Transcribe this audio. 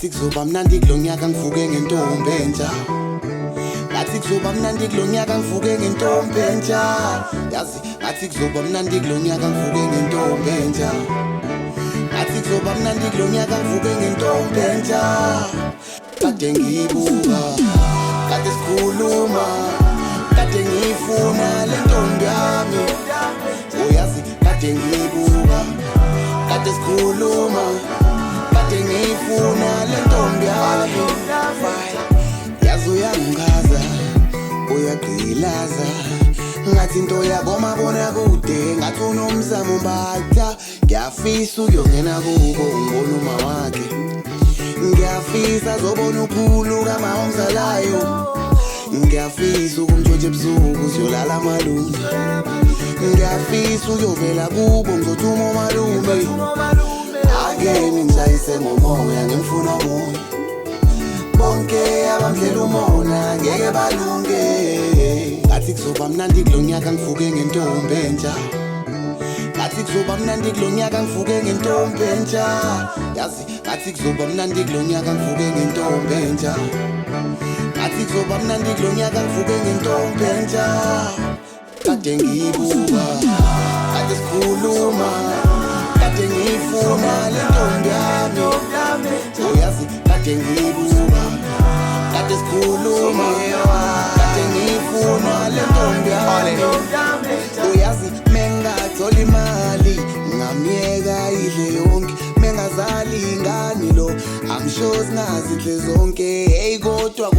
ngathi kuzoba mnandi kulonyaka ngivuke ngentombi entsha ngathi kuzoba mnandi kulonyaka ngivuke ngentombi entsha yazi ngathi kuzoba mnandi kulonyaka ngivuke ngentombi entsha ngathi kuzoba mnandi kulonyaka ngivuke ngentombi entsha kade ngiyibuka kade sikhuluma kade ngiyifuna le ntombi yami uyazi kade ngiyibuka kade sikhuluma kade ngiyifuna le ntombi yami yazi uyangichaza uyagqilaza ngathi into yabomabona kude ngathi unomzamo mbatha ngiyafisa ukuyongena kubo ngibona uma wakhe ngiyafisa zobona ukhulu kama ongizalayo ngiyafisa ukumtshontsha ebusuku siyolala malume ngiyafisa ukuyovela kubo ngizothuma umalume akeni ngishayise ngomoya ngimfuna umoya bonke abamdlela umona ngeke balunge ngathi kuzoba mnandi kulonyaka ngivuke ngentombi entsha ngathi kuzoba mnandi kulonyaka ngivuke ngentombi entsha yazi ngathi kuzoba mnandi kulonyaka ngivuke ngentombi entsha ngathi kuzoba mnandi kulonyaka ngivuke ngentombi entsha kade ngiyibuka kade sikhuluma kade ngiyifuna le ntombi yami uyazi kade ngiyibuka kade sikhuluma kade ngiyifuna le ntombi yami uyazi mengathola imali ngamyeka idle yonke mengazali ingane lo I'm sure singazi indle zonke hey kodwa